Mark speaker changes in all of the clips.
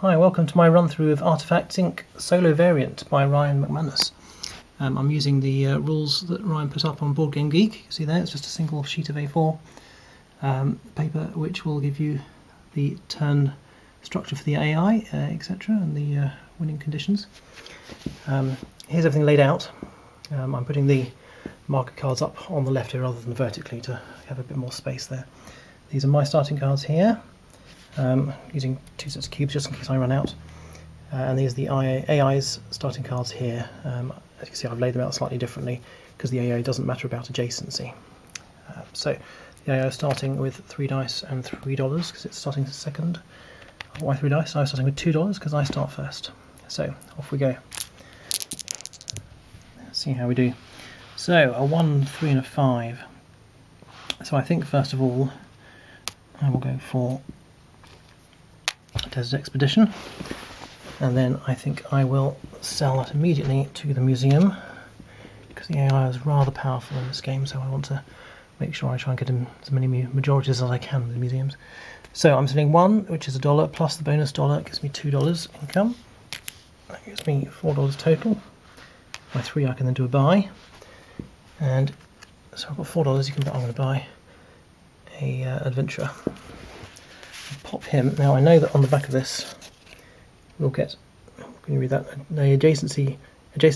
Speaker 1: Hi, welcome to my run through of Artifacts Inc. Solo Variant by Ryan McManus. I'm using the rules that Ryan put up on Board Game Geek. You can see there, it's just a single sheet of A4 paper which will give you the turn structure for the AI, etc., and the winning conditions. Here's everything laid out. I'm putting the marker cards up on the left here rather than vertically to have a bit more space there. These are my starting cards here. Using 2 sets of cubes just in case I run out, and these are the AI's starting cards here. As you can see, I've laid them out slightly differently because the AI doesn't matter about adjacency. So the AI is starting with 3 dice and $3 because it's starting second. Why 3 dice? I was starting with $2 because I start first. So off we go. Let's see how we do. So a 1, 3 and a 5. So I think first of all I will go for Desert Expedition, and then I think I will sell that immediately to the museum because the AI is rather powerful in this game, so I want to make sure I try and get in as many majorities as I can with the museums. So I'm selling 1, which is $1, plus the bonus $1 gives me $2 income. That gives me $4 total. My 3 I can then do a buy, and so I've got $4. You can bet I'm going to buy a adventurer. Pop him. Now I know that on the back of this we'll get, can you read that? The adjacent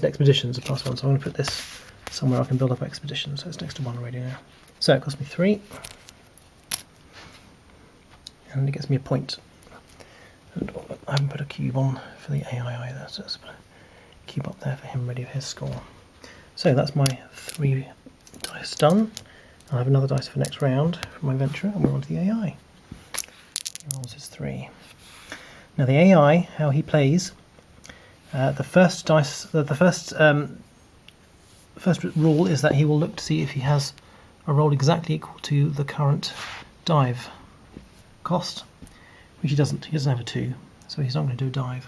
Speaker 1: expeditions are +1, so I'm going to put this somewhere I can build up expeditions, so it's next to 1 already now. So it cost me 3, and it gets me a point. And I haven't put a cube on for the AI either, so let's put a cube up there for him ready for his score. So that's my 3 dice done. I'll have another dice for next round for my adventurer, and we're on to the AI. He rolls his 3. Now the AI, how he plays, the first rule is that he will look to see if he has a roll exactly equal to the current dive cost, which he doesn't. He doesn't have a 2, so he's not going to do a dive.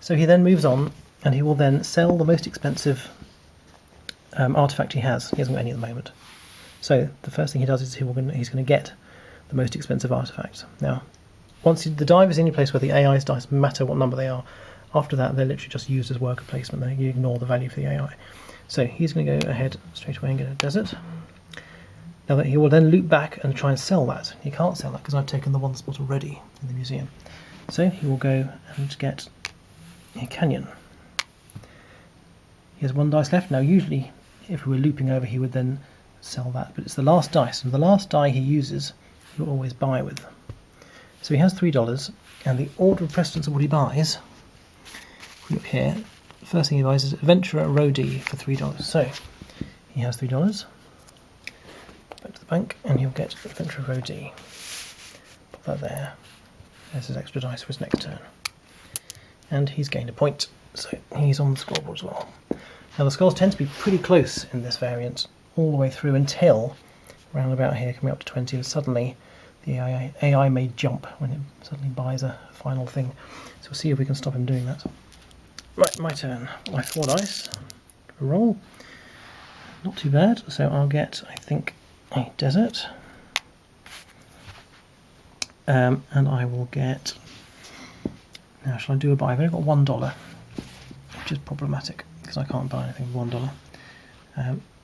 Speaker 1: So he then moves on, and he will then sell the most expensive artifact he has. He hasn't got any at the moment. So the first thing he does is he's going to get the most expensive artifact. Now, once the dive is in your place where the AI's dice matter what number they are, after that they're literally just used as worker placement. You ignore the value for the AI. So he's going to go ahead straight away and get a desert. Now that he will then loop back and try and sell that. He can't sell that because I've taken the 1 spot already in the museum. So he will go and get a canyon. He has 1 dice left. Now usually if we were looping over he would then sell that, but it's the last dice, and the last die he uses he'll always buy with. So he has $3, and the order of precedence of what he buys, if we look here, the first thing he buys is Adventurer Row D for $3. So he has $3, back to the bank, and he'll get Adventurer Row D. Put that there. There's his extra dice for his next turn. And he's gained a point, so he's on the scoreboard as well. Now the scores tend to be pretty close in this variant, all the way through until round about here, coming up to 20, and suddenly the AI may jump when it suddenly buys a final thing. So we'll see if we can stop him doing that. Right, my turn. My 4 dice. Roll. Not too bad. So I'll get, I think, a desert. And I will get... Now, shall I do a buy? I've only got $1, which is problematic because I can't buy anything with $1.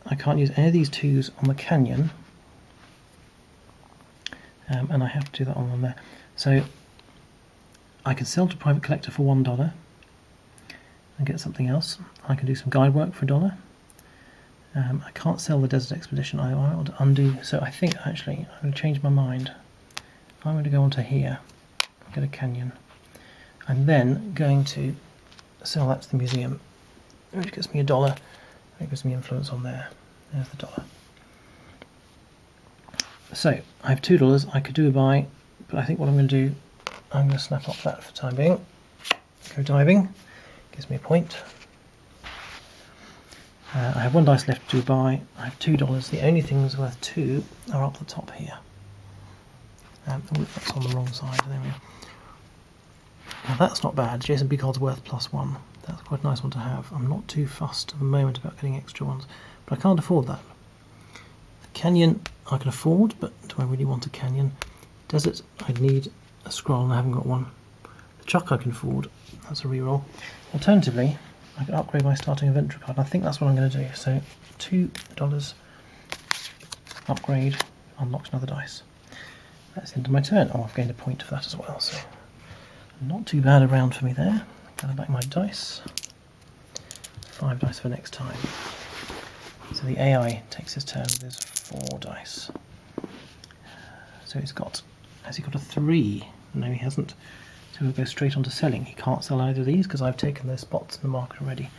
Speaker 1: I can't use any of these 2s on the canyon. And I have to do that on there. So I can sell to private collector for $1 and get something else. I can do some guide work for $1. I can't sell the Desert Expedition. I want to undo. So I think actually I'm going to change my mind. I'm going to go onto here, get a canyon. I'm then going to sell that to the museum, which gets me $1. It gives me influence on there. There's the $1. So I have $2. I could do a buy, but I think what I'm going to do, I'm going to snap off that for the time being. Go diving, gives me a point. I have 1 dice left to do a buy. I have $2. The only things worth 2 are up the top here. That's on the wrong side. There we go. Now that's not bad. Jason B card's worth +1. That's quite a nice one to have. I'm not too fussed at the moment about getting extra ones, but I can't afford that. The canyon I can afford, but do I really want a canyon? Desert, I'd need a scroll and I haven't got one. chuck I can afford. That's a reroll. Alternatively, I can upgrade my starting adventure card. I think that's what I'm going to do. So $2 upgrade unlocks another dice. That's the end of my turn. Oh, I've gained a point for that as well. So not too bad a round for me there. Gather back my dice. 5 dice for next time. So the AI takes his turn with his 4 dice. So has he got a 3? No, he hasn't. So we'll go straight on to selling. He can't sell either of these because I've taken those spots in the market already.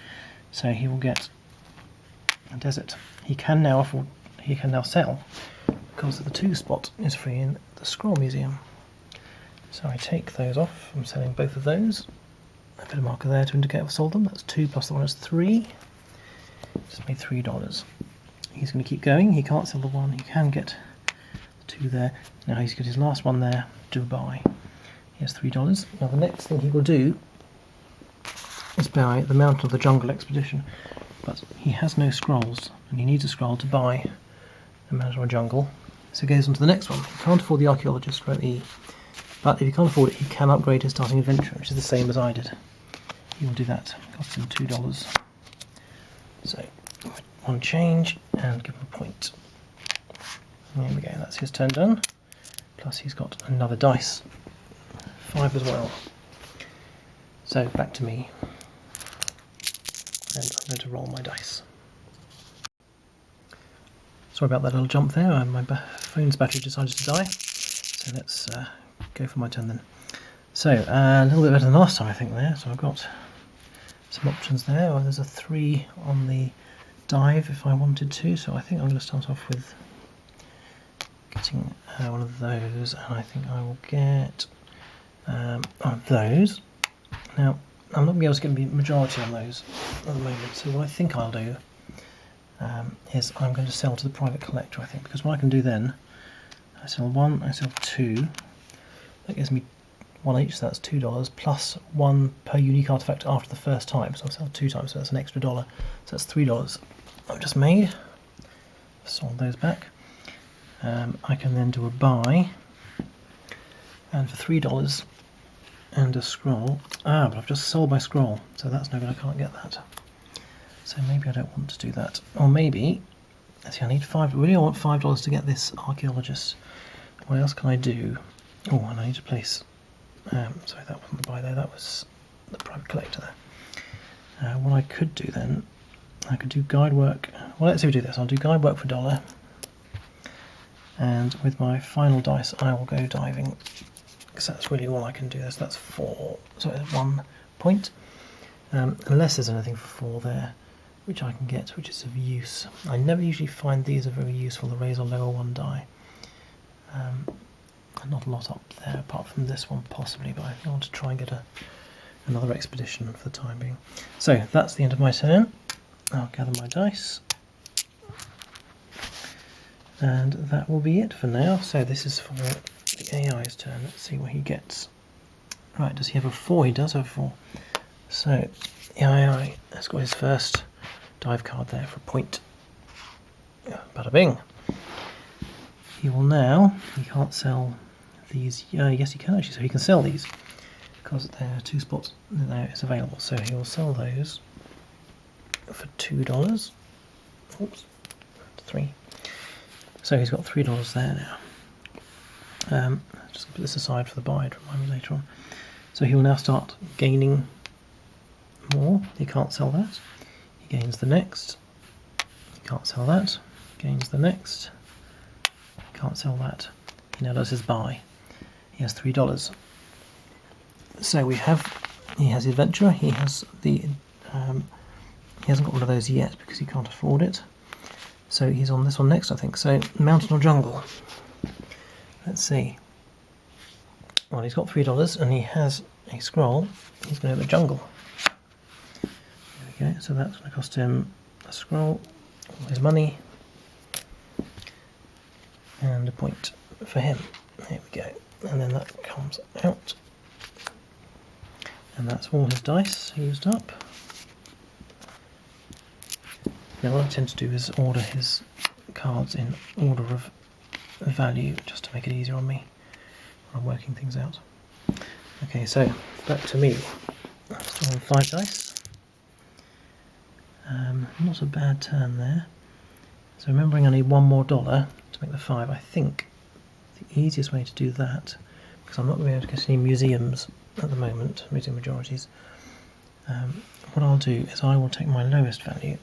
Speaker 1: So he will get a desert. He can now sell because the 2 spot is free in the Scroll Museum. So I take those off. I'm selling both of those. I put a marker there to indicate I've sold them. That's 2 plus the 1 is 3. Just made $3. He's going to keep going. He can't sell the 1. He can get 2 there. Now he's got his last one there. Do a buy. He has $3. Now the next thing he will do is buy the Mountain of the Jungle expedition, but he has no scrolls, and he needs a scroll to buy the Mountain of the Jungle. So he goes on to the next one. He can't afford the Archaeologist, row E, but if he can't afford it, he can upgrade his starting adventure, which is the same as I did. He will do that. It costs him $2. So 1 change and give him a point. There we go. That's his turn done. Plus he's got another dice. 5 as well. So back to me. And I'm going to roll my dice. Sorry about that little jump there. My phone's battery decided to die. So let's go for my turn then. So a little bit better than last time, I think, there. So I've got some options there. Well, there's a 3 on the dive if I wanted to. So I think I'm going to start off with getting one of those, and I think I will get those. Now I'm not going to be able to get the majority on those at the moment, so what I think I'll do is I'm going to sell to the private collector, I think, because what I can do then, I sell 1, I sell 2, that gives me 1 each, so that's $2, plus 1 per unique artifact after the first time, so I'll sell 2 times, so that's an extra $1, so that's $3 I've just made. Sold those back. I can then do a buy, and for $3 and a scroll. But I've just sold my scroll, so that's no good. I can't get that. So maybe I don't want to do that, or maybe. Let's see. I need 5. Really, I want $5 to get this archaeologist. What else can I do? Oh, and I need to place. Sorry, that wasn't the buy there. That was the private collector there. What I could do then, I could do guide work. Well, let's see if we do this. I'll do guide work for $1. And with my final dice, I will go diving, because that's really all I can do. That's 4, so it's 1 point. Unless there's anything for 4 there, which I can get, which is of use. I never usually find these are very useful, the raise or lower 1 die. Not a lot up there, apart from this one possibly, but I want to try and get another expedition for the time being. So that's the end of my turn. I'll gather my dice. And that will be it for now. So this is for the AI's turn. Let's see what he gets. Right, does he have a 4? He does have a 4. So the AI has got his first dive card there for a point. Bada bing. He will now, he can't sell these, yes he can actually, so he can sell these because there are 2 spots there is available. So he will sell those for $2. Oops, 3. So he's got $3 there now. Just put this aside for the buy to remind me later on. So he will now start gaining more. He can't sell that. He gains the next. He can't sell that. Gains the next. He can't sell that. He now does his buy. He has $3. So he has the adventurer. He has the he hasn't got one of those yet because he can't afford it. So he's on this one next, I think. So mountain or jungle? Let's see. Well, he's got $3 and he has a scroll. He's going to have a jungle. There we go. So that's going to cost him a scroll, all his money, and a point for him. There we go. And then that comes out. And that's all his dice used up. Now what I tend to do is order his cards in order of value, just to make it easier on me when I'm working things out. Okay, so back to me. Still on 5 dice. Not a bad turn there. So remembering I need $1 more to make the 5, I think the easiest way to do that, because I'm not going to be able to get any museums at the moment, museum majorities, what I'll do is I will take my lowest value,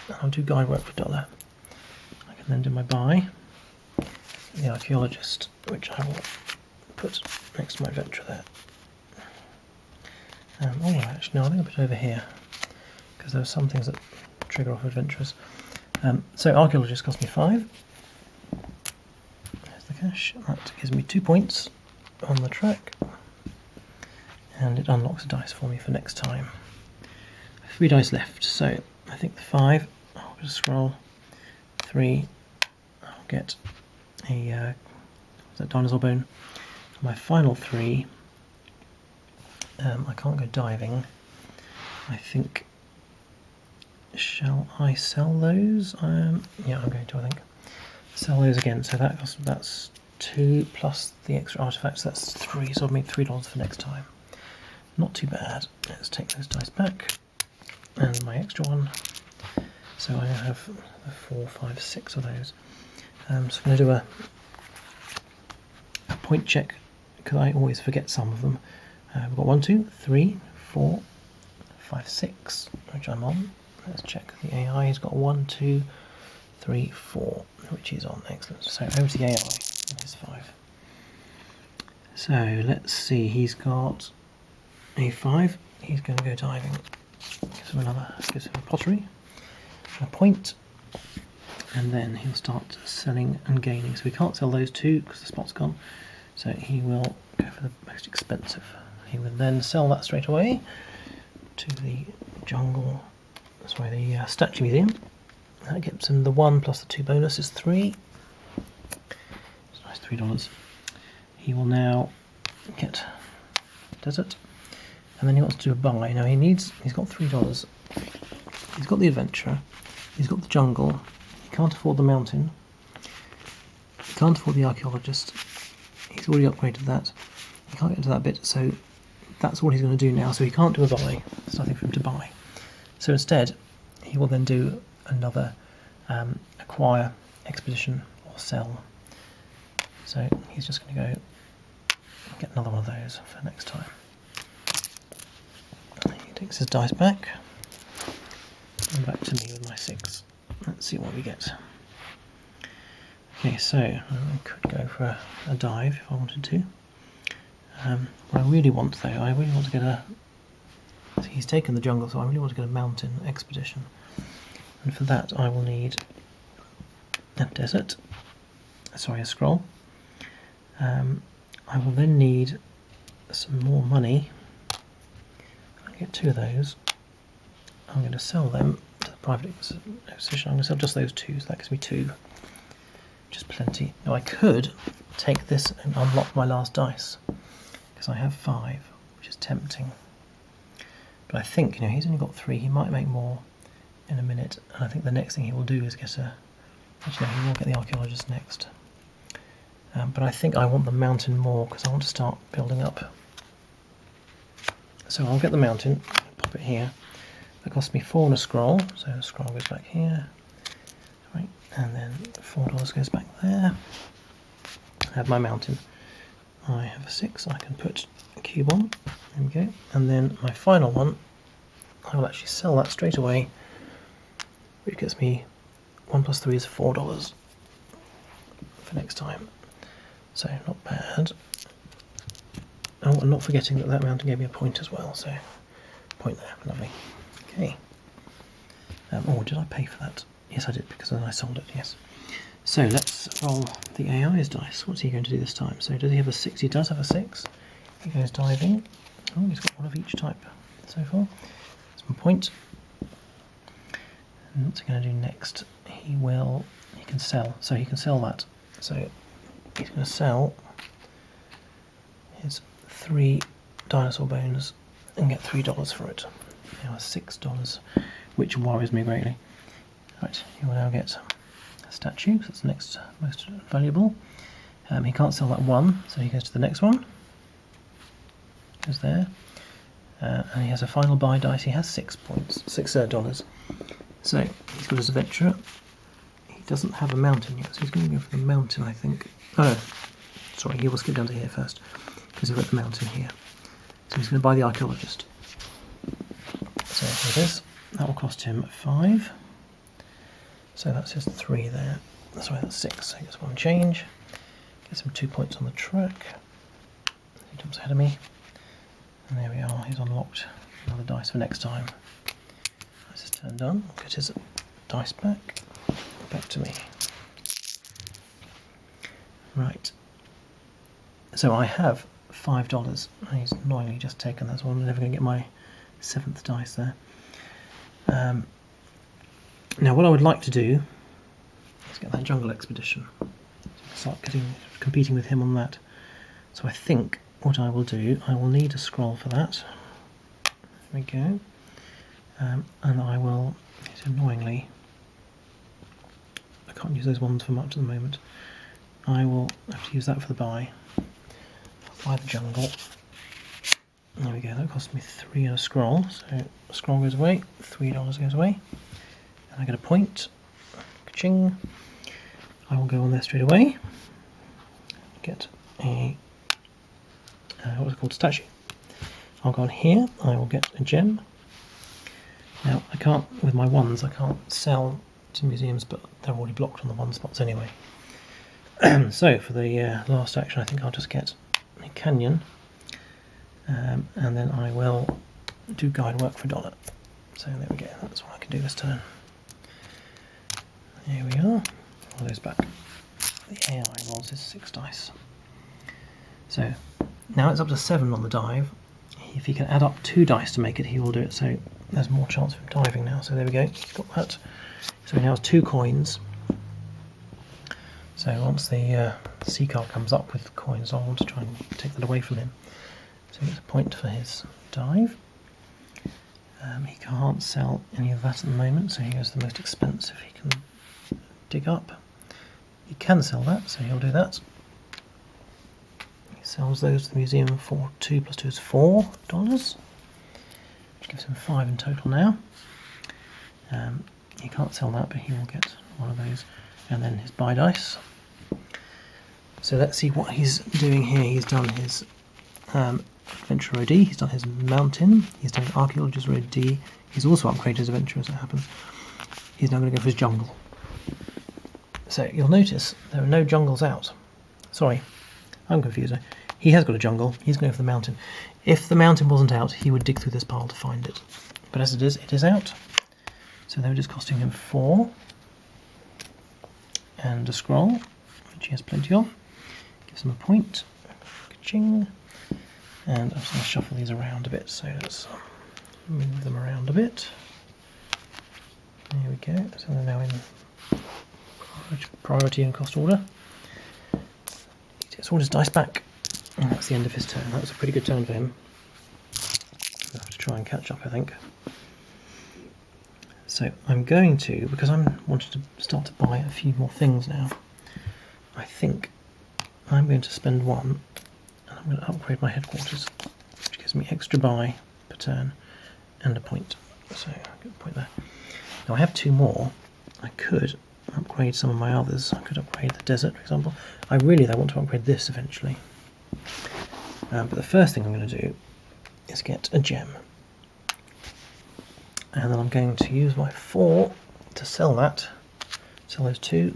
Speaker 1: and I'll do guide work for $1. I can then do my buy, the archaeologist, which I will put next to my adventurer there. Oh, actually, no, I think I'll put it over here, because there are some things that trigger off adventurers. So archaeologist cost me 5. There's the cash. That gives me 2 points on the track, and it unlocks a dice for me for next time. 3 dice left, so I think the 5, I'll just scroll, 3, I'll get a dinosaur bone. My final 3, I can't go diving. I think, shall I sell those? Yeah, I'm going to, I think. Sell those again, so that's 2 plus the extra artifacts, that's 3, so I've made $3 for next time. Not too bad. Let's take those dice back, and my extra one. So I have 4, 5, 6 of those. So I'm going to do a point check, because I always forget some of them. We've got 1, 2, 3, 4, 5, 6, which I'm on. Let's check the AI. He's got 1, 2, 3, 4, which is on. Excellent. So over to the AI. There's 5. So let's see. He's got a 5. He's going to go diving. Gives him a pottery, a point, and then he'll start selling and gaining. So we can't sell those 2 because the spot's gone. So he will go for the most expensive. He will then sell that straight away to the jungle. Sorry, the statue museum. That gives him the 1 plus the 2 bonus is 3. It's nice, $3. He will now get desert, and then he wants to do a buy. Now he's got $3. He's got the adventurer. He's got the jungle. He can't afford the mountain. He can't afford the archaeologist. He's already upgraded that. He can't get to that bit, so that's what he's going to do now. So he can't do a buy. There's nothing for him to buy. So instead, he will then do another acquire, expedition, or sell. So he's just going to go get another one of those for next time. He takes his dice back, and back to me with my 6. Let's see what we get. Okay, so I could go for a dive if I wanted to. What I really want, though, I really want to get a... He's taken the jungle, so I really want to get a mountain expedition. And for that I will need a desert, sorry, a scroll. I will then need some more money. I'll get 2 of those. I'm going to sell them to the private exposition. I'm going to sell just those 2, so that gives me 2. Just plenty. Now I could take this and unlock my last dice, because I have 5, which is tempting. But I think, he's only got 3, he might make more in a minute, and I think the next thing he will do is get a... Actually, no, he will get the archaeologist next. But I think I want the mountain more, because I want to start building up. So I'll get the mountain, pop it here. That cost me 4 and a scroll, so the scroll goes back here. Right, and then $4 goes back there. I have my mountain. I have a 6, I can put a cube on. There we go. And then my final one, I will actually sell that straight away, which gets me 1 plus 3 is $4 for next time. So not bad. Oh, and not forgetting that mountain gave me a point as well, so point there, lovely. Okay. Oh, did I pay for that? Yes, I did, because then I sold it, yes. So let's roll the AI's dice. What's he going to do this time? So does he have a 6? He does have a 6. He goes diving. Oh, he's got one of each type so far. That's one point. And what's he going to do next? He can sell. So he can sell that. So he's going to sell his 3 dinosaur bones and get $3 for it. Now $6, which worries me greatly. Right, he will now get a statue, so that's the next most valuable. He can't sell that one, so he goes to the next one. goes there. And he has a final buy dice. He has $6. So he's got his adventurer. He doesn't have a mountain yet, so he's going to go for the mountain, I think. Oh no, sorry, he will skip down to here first, because he's got the mountain here. So he's going to buy the archaeologist. So here it is. That will cost him 5. So that's just 3 there. Sorry, that's 6. So he gets 1 change. Gets him 2 points on the track. He jumps ahead of me. And there we are, he's unlocked another dice for next time. That's his turn done. I'll get his dice back to me. Right. So I have $5. He's annoyingly just taken that, so I'm never going to get my 7th dice there. Now what I would like to do is get that jungle expedition. Start competing with him on that. So I think what I will do, I will need a scroll for that. There we go. And I will, annoyingly, I can't use those ones for much at the moment. I will have to use that for the buy. I'll buy the jungle. There we go, that cost me 3 and a scroll. So a scroll goes away, $3 goes away. And I get a point. Ka-ching. I will go on there straight away. Get a what's it called, statue. I'll go on here, I will get a gem. Now I can't, with my ones, I can't sell to museums, but they're already blocked on the 1 spots anyway. So for the last action I think I'll just get a canyon, and then I will do guide work for $1. So there we go, that's what I can do this turn. Here we are, all those back. The AI rolls his 6 dice. So now it's up to 7 on the dive. If he can add up 2 dice to make it, he will do it. So there's more chance of him diving now. So there we go, he's got that. So he now has 2 coins. So once the sea card comes up with coins, I want to try and take that away from him. So he gets a point for his dive. He can't sell any of that at the moment, so he goes the most expensive he can dig up. He can sell that, so he'll do that. He sells those to the museum for 2 plus 2 is $4, which gives him 5 in total now. He can't sell that, but he will get one of those, and then his buy dice. So let's see what he's doing here. He's done his adventure OD, he's done his mountain, he's done archaeologist OD, he's also upgraded his adventure as it happens. He's now going to go for his jungle. So you'll notice there are no jungles out. Sorry, I'm confused. He has got a jungle, he's going for the mountain. If the mountain wasn't out, he would dig through this pile to find it. But as it is out. So they were just costing him 4. And a scroll, which he has plenty of. Gives him a point. Ka-ching. And I'm just going to shuffle these around a bit, so let's move them around a bit. There we go, so they're now in priority and cost order. He gets all his dice back, and that's the end of his turn. That was a pretty good turn for him. I'll have to try and catch up, I think. So I'm going to, because I'm wanting to start to buy a few more things now, I think I'm going to spend 1, and I'm going to upgrade my headquarters, which gives me extra buy per turn and a point. So I'll get a point there. Now I have 2 more. I could upgrade some of my others. I could upgrade the desert, for example. I really though want to upgrade this eventually. But the first thing I'm going to do is get a gem. And then I'm going to use my 4 to sell that. Sell those 2.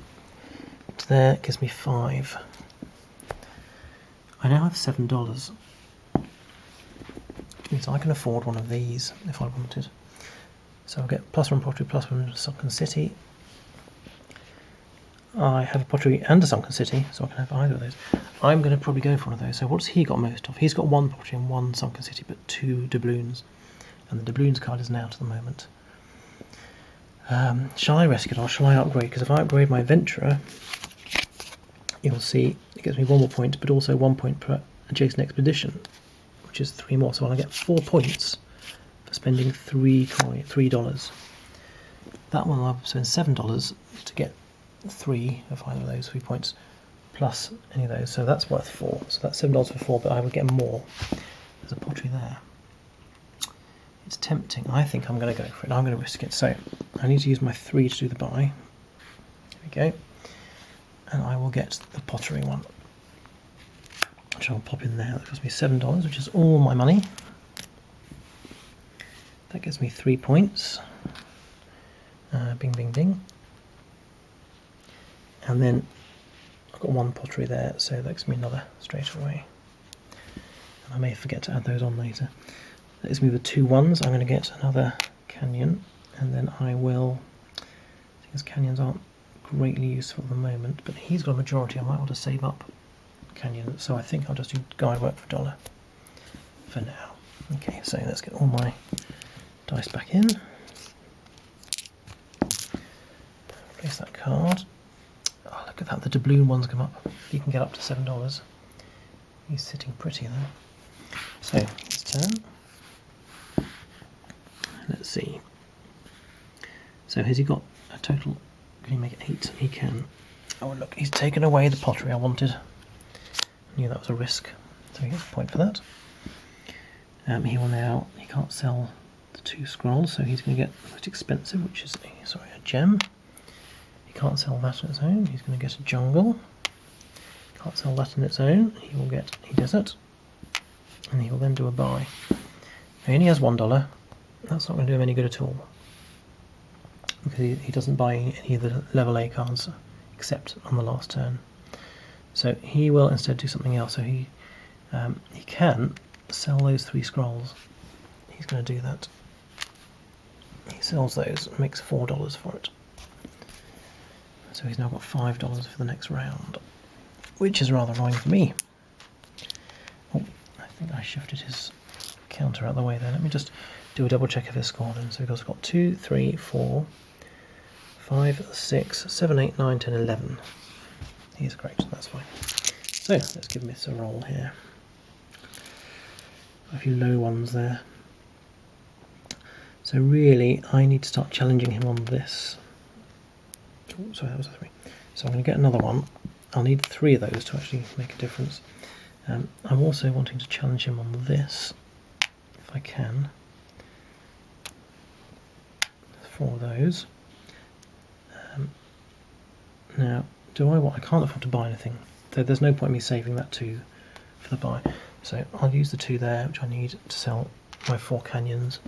Speaker 1: To there, it gives me 5. I now have $7. Which means I can afford one of these if I wanted. So I'll get +1 pottery, +1 sunken city. I have a pottery and a sunken city, so I can have either of those. I'm going to probably go for one of those. So what's he got most of? He's got 1 pottery and 1 sunken city, but 2 doubloons. And the doubloons card is now to the moment. Shall I risk it or shall I upgrade? Because if I upgrade my adventurer, you'll see it gives me 1 more point, but also 1 point per adjacent expedition, which is 3 more. So I'll get 4 points for spending $3. That one I'll spend $7 to get 3 of either of those 3 points, plus any of those. So that's worth 4. So that's $7 for 4, but I would get more as there's a pottery there. It's tempting. I think I'm going to go for it. I'm going to risk it. So I need to use my 3 to do the buy. There we go. And I will get the pottery one, which I'll pop in there. That cost me $7, which is all my money. That gives me 3 points. Bing, bing, bing. And then I've got 1 pottery there, so that gives me another straight away. And I may forget to add those on later. That gives me the 2 ones. I'm going to get another canyon, and then I will. These canyons aren't greatly useful at the moment, but he's got a majority. I might want to save up canyon, so I think I'll just do guide work for $1 for now. Okay, so let's get all my dice back in. Place that card. Oh, look at that, the doubloon ones come up. You can get up to $7. He's sitting pretty there. So, his turn. Let's see. So has he got a total? Can he make it 8? He can. Oh look, he's taken away the pottery I wanted. I knew that was a risk, so he gets a point for that. He will now. He can't sell the 2 scrolls, so he's going to get the most expensive, which is a gem. He can't sell that on its own. He's going to get a jungle. Can't sell that on its own. He will get a desert, and he will then do a buy. He only has $1. That's not going to do him any good at all, because he doesn't buy any of the level A cards except on the last turn. So he will instead do something else. So he can sell those 3 scrolls. He's going to do that. He sells those and makes $4 for it. So he's now got $5 for the next round, which is rather annoying for me. Oh, I think I shifted his counter out of the way there. Let me just do a double check of his score then. So he's got 2, 3, 4, 5, 6, 7, 8, 9, 10, 11. He's great, that's fine. So let's give this a roll here. A few low ones there. So really, I need to start challenging him on this. Oh, sorry, that was a 3. So I'm going to get another one. I'll need 3 of those to actually make a difference. I'm also wanting to challenge him on this, if I can. 4 of those. Now, I can't afford to buy anything. So there's no point in me saving that 2 for the buy. So I'll use the 2 there, which I need to sell my 4 canyons,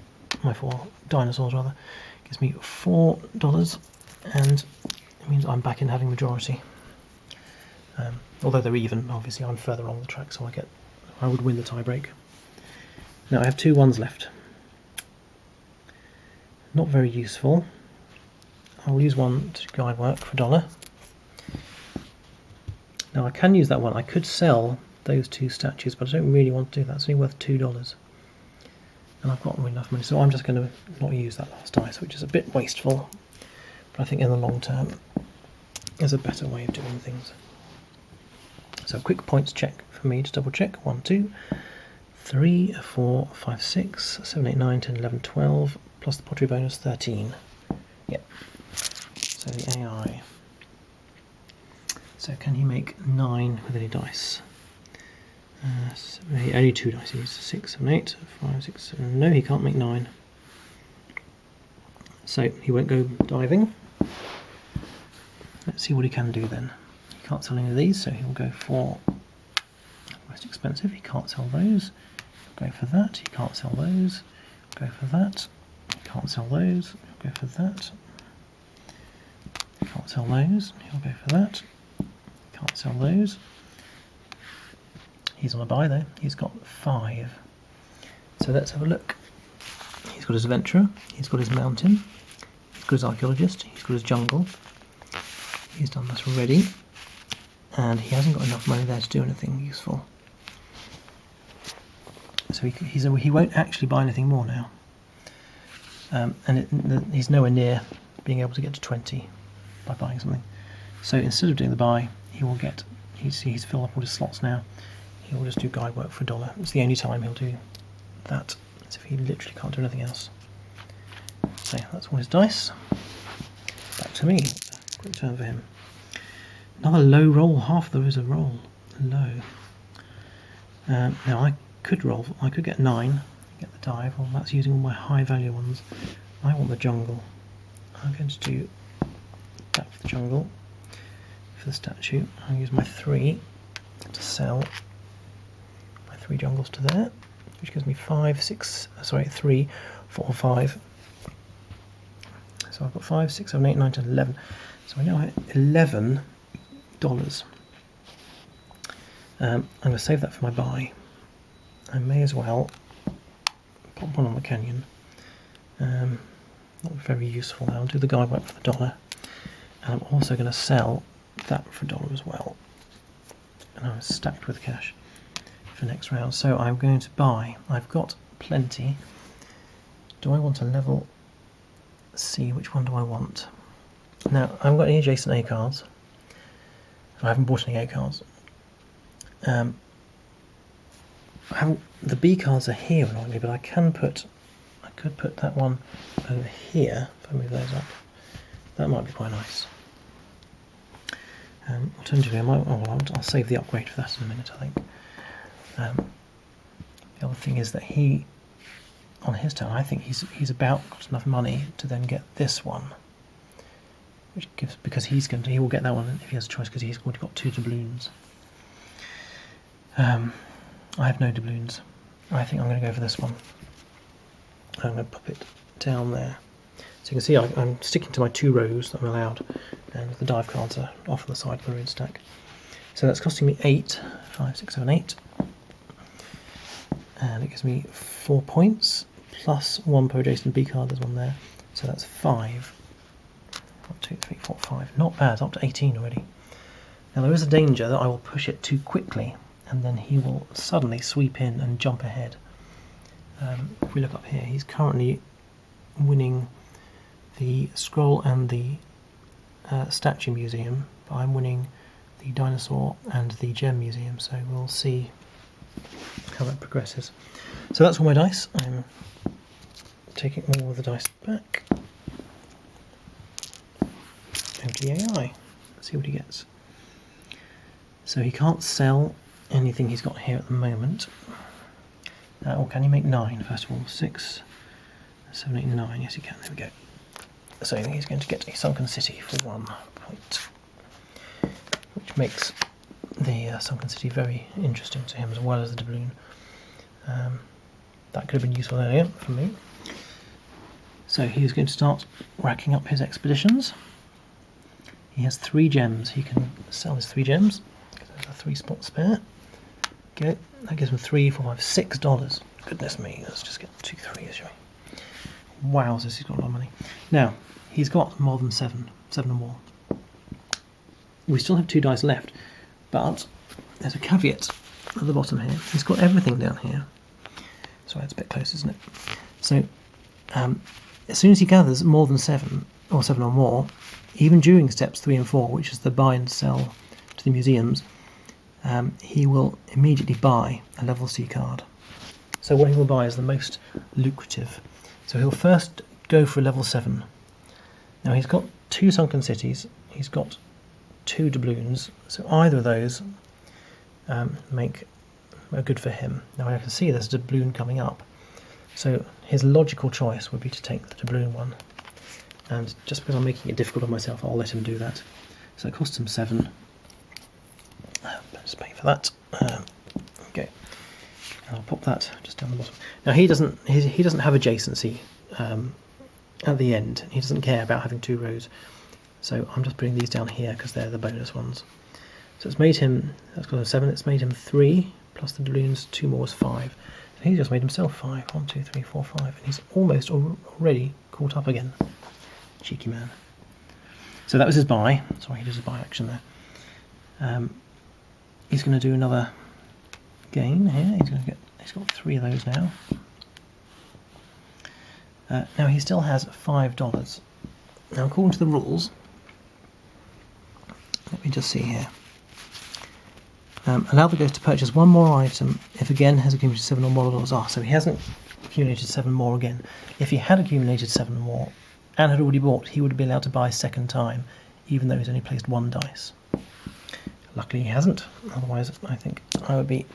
Speaker 1: my 4 dinosaurs rather. Gives me $4, and it means I'm back in having majority. Although they're even, obviously I'm further along the track, so I would win the tie break. Now I have 2 ones left. Not very useful. I'll use one to guide work for $1. Now I can use that one. I could sell those 2 statues, but I don't really want to do that. It's only worth $2. And I've got enough money, so I'm just going to not use that last dice, which is a bit wasteful. But I think in the long term, there's a better way of doing things. So a quick points check for me to double check. 1, 2, 3, 4, 5, 6, 7, 8, 9, 10, 11, 12, plus the pottery bonus 13. Yep. So the AI. So can he make 9 with any dice? 7, 8, only 2 dice. He's 6, 7, 8, 5, 6, 7. No, he can't make 9. So he won't go diving. Let's see what he can do then. He can't sell any of these, so he'll go for most expensive. He can't sell those. He'll go for that. He can't sell those. Go for that. He can't sell those. He'll go for that. He can't sell those. He'll go for that. Can't sell those. He's on a buy there. He's got 5. So let's have a look. He's got his adventurer. He's got his mountain. He's got his archaeologist. He's got his jungle. He's done this already. And he hasn't got enough money there to do anything useful. So he won't actually buy anything more now. He's nowhere near being able to get to 20 by buying something. So instead of doing the buy, he will get, he's filled up all his slots now. He will just do guide work for $1. It's the only time he'll do that. As if he literally can't do anything else. So that's all his dice. Back to me. Quick turn for him. Another low roll. Half of those are roll low. Now I could roll. I could get 9, get the dive. Well, that's using all my high value ones. I want the jungle. I'm going to do that for the jungle. For the statue, I'll use my 3 to sell my 3 jungles to there, which gives me 3, 4, 5. So I've got 5, 6, 7, 8, 9, 10, 11. So I now have $11. I'm going to save that for my buy. I may as well pop one on the canyon. Not very useful now. I'll do the guide work for the $1. And I'm also going to sell that for $1 as well. And I'm stacked with cash for next round. So I'm going to buy. I've got plenty. Do I want a level C? Which one do I want? Now, I haven't got any adjacent A cards. I haven't bought any A cards. The B cards are here annoyingly, but I could put that one over here if I move those up. That might be quite nice. Alternatively, I'll save the upgrade for that in a minute, I think. The other thing is that on his turn, I think he's about got enough money to then get this one, which gives, because he will get that one if he has a choice, because he's already got 2 doubloons. I have no doubloons. I think I'm going to go for this one. I'm going to pop it down there. So you can see I'm sticking to my 2 rows that I'm allowed, and the dive cards are off on the side of the rune stack. So that's costing me 8, 5, 6, 7, 8. And it gives me 4 points, plus 1 per adjacent B card, there's one there. So that's 5. 1, 2, 3, 4, 5. Not bad, it's up to 18 already. Now there is a danger that I will push it too quickly, and then he will suddenly sweep in and jump ahead. If we look up here, he's currently winning the scroll and the statue museum, but I'm winning the dinosaur and the gem museum, so we'll see how that progresses. So that's all my dice. I'm taking all of the dice back over to the AI. Let's see what he gets. So he can't sell anything he's got here at the moment. Or can he make 9 first of all? 6, 7, 8, 9. Yes, he can. There we go. So he's going to get a sunken city for 1 point, which makes the sunken city very interesting to him, as well as the doubloon. That could have been useful earlier for me. So he's going to start racking up his expeditions. He has 3 gems. He can sell his 3 gems. There's a 3 spot spare. Okay, that gives him $6. Goodness me, let's just get 2 3s, shall we? Wowzers, he's got a lot of money. Now, he's got more than 7 or more. We still have 2 dice left, but there's a caveat at the bottom here. He's got everything down here. Sorry, it's a bit close, isn't it? So, as soon as he gathers more than 7 or more, even during steps 3 and 4, which is the buy and sell to the museums, he will immediately buy a level C card. So what he will buy is the most lucrative. So he'll first go for a level 7. Now he's got 2 sunken cities, he's got 2 doubloons, so either of those are good for him. Now I can see there's a doubloon coming up, so his logical choice would be to take the doubloon one. And just because I'm making it difficult on myself, I'll let him do that. So it costs him 7. Let's pay for that. Okay, I'll pop that just down the bottom. Now he doesn't have adjacency at the end. He doesn't care about having 2 rows. So I'm just putting these down here because they're the bonus ones. So it's made him, that's got a 7. It's made him 3 plus the doubloons. 2 more is 5. So he's just made himself 5. 1, 2, 3, 4, 5, and he's almost already caught up again. Cheeky man. So that was his buy. Sorry, he does his buy action there. He's going to do another gain here. He's got 3 of those now. Now he still has $5. Now according to the rules, let me just see here. Allow the ghost to purchase 1 more item if again has accumulated 7 or more dollars. So he hasn't accumulated 7 more again. If he had accumulated 7 more and had already bought, he would be allowed to buy a second time, even though he's only placed 1 dice. Luckily he hasn't, otherwise I think I would be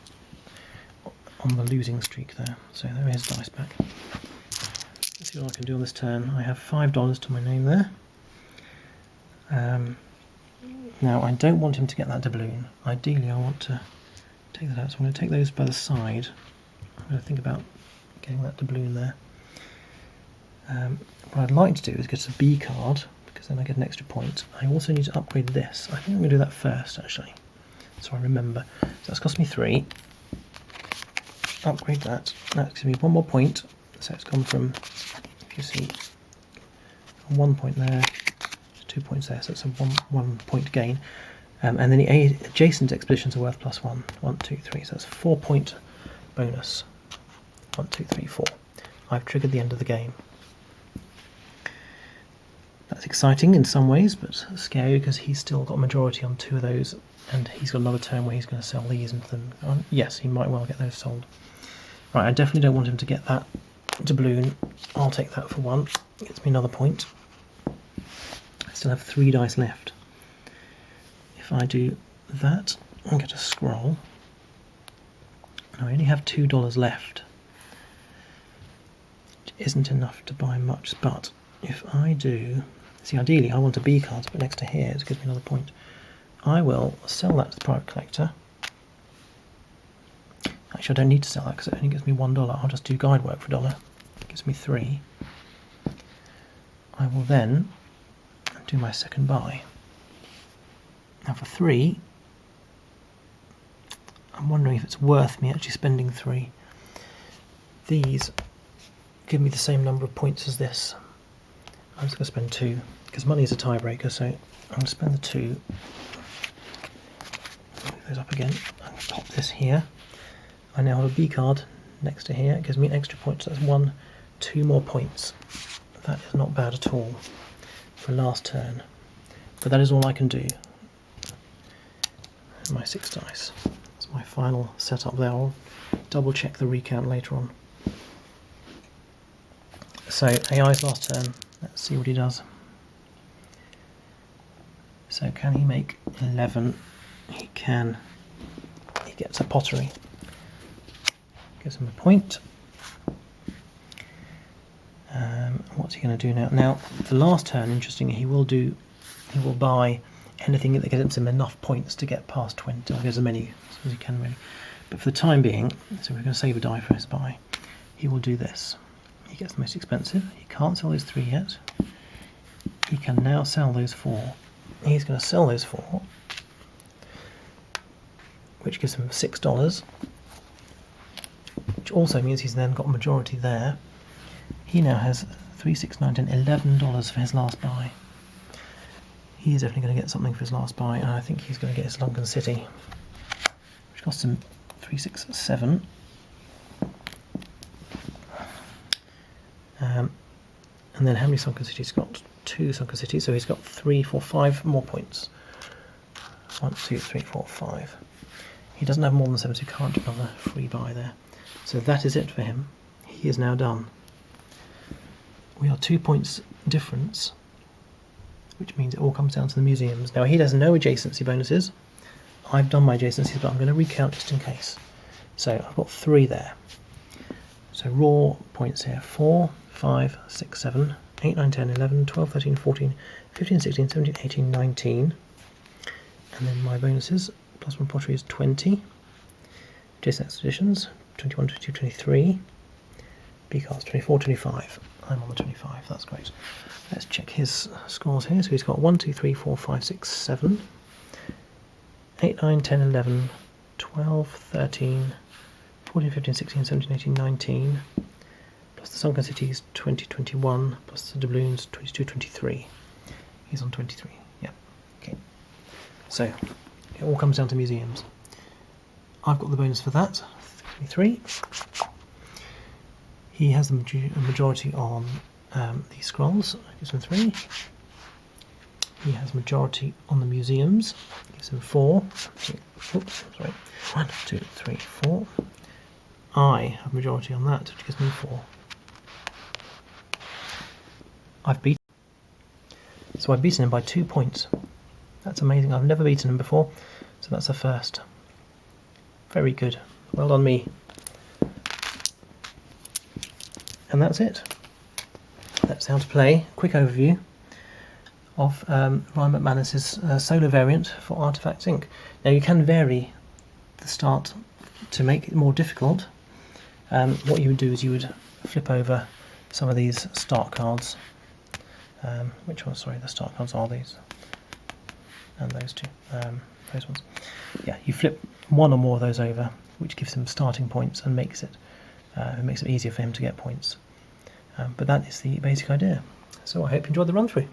Speaker 1: on the losing streak there. So there is dice back. Let's see what I can do on this turn. I have $5 to my name there. Now I don't want him to get that doubloon. Ideally I want to take that out, so I'm going to take those by the side. I'm going to think about getting that doubloon there. What I'd like to do is get a B card, because then I get an extra point. I also need to upgrade this. I think I'm going to do that first, actually, so I remember. So that's cost me 3. Upgrade that. That gives me 1 more point. So it's gone from, if you see, 1 point there, 2 points there, so it's a one point gain. And then the adjacent expeditions are worth +1. 1, 2, 3. So that's a 4-point bonus. 1, 2, 3, 4. I've triggered the end of the game. That's exciting in some ways, but scary because he's still got a majority on 2 of those, and he's got another turn where he's going to sell these into them. Yes, he might well get those sold. Right, I definitely don't want him to get that doubloon. I'll take that for 1. Gets me another point. I still have 3 dice left. If I do that, I'll get a scroll. Now I only have $2 left, which isn't enough to buy much, but if I do... See, ideally I want a B card to put next to here, it gives me another point. I will sell that to the private collector. Actually, I don't need to sell that because it only gives me $1. I'll just do guide work for $1. It gives me 3. I will then do my second buy. Now for 3, I'm wondering if it's worth me actually spending 3. These give me the same number of points as this. I'm just going to spend 2 because money is a tiebreaker, so I'm going to spend the 2. Move those up again. I'm going to pop this here. I now have a B card next to here. It gives me an extra point, so that's 2 more points. That is not bad at all for last turn. But that is all I can do. My 6 dice. That's my final setup there. I'll double check the recount later on. So AI's last turn. Let's see what he does. So can he make 11? He can. He gets a pottery. Gives him a point. What's he going to do now? Now, the last turn, interestingly, he will buy anything that gets him enough points to get past 20, or as many as he can really. But for the time being, so we're going to save a die for his buy, he will do this. He gets the most expensive. He can't sell those 3 yet. He can now sell those 4. He's going to sell those 4, which gives him $6, which also means he's then got a majority there. He now has 3, 6, 9, 10, $11 for his last buy. He is definitely going to get something for his last buy, and I think he's going to get his Lunken City, which costs him 3, 6, 7. And then how many sunken cities? He's got 2 sunken cities, so he's got 3, 4, 5 more points. 1, 2, 3, 4, 5. He doesn't have more than 7, so he can't do another free buy there. So that is it for him. He is now done. We are 2 points difference, which means it all comes down to the museums. Now he has no adjacency bonuses. I've done my adjacencies, but I'm going to recount just in case. So I've got 3 there. So raw points here: 4, 5, 6, 7, 8, 9, 10, 11, 12, 13, 14, 15, 16, 17, 18, 19. And then my bonuses, +1 pottery is 20. Adjacent expeditions, 21, 22, 23. B cards, 24, 25. I'm on the 25, that's great. Let's check his scores here. So he's got 1, 2, 3, 4, 5, 6, 7, 8, 9, 10, 11, 12, 13, 14, 15, 16, 17, 18, 19, plus the sunken cities 20, 21, plus the doubloons 22, 23. He's on 23, yeah. Okay. So it all comes down to museums. I've got the bonus for that, 23. He has the majority on these scrolls, gives him 3. He has majority on the museums, gives him 4. Oops, sorry. 1, 2, 3, 4. I have majority on that, which gives me 4. I've beaten. So I've beaten him by 2 points. That's amazing. I've never beaten him before, so that's a first. Very good. Well done me. And that's it. That's how to play. Quick overview of Ryan McManus's solo variant for Artifacts Inc. Now you can vary the start to make it more difficult. What you would do is you would flip over some of these start cards. Which ones? Sorry, the start cards are these and those two. Those ones. Yeah, you flip one or more of those over, which gives him starting points and makes it easier for him to get points. But that is the basic idea. So I hope you enjoyed the run through.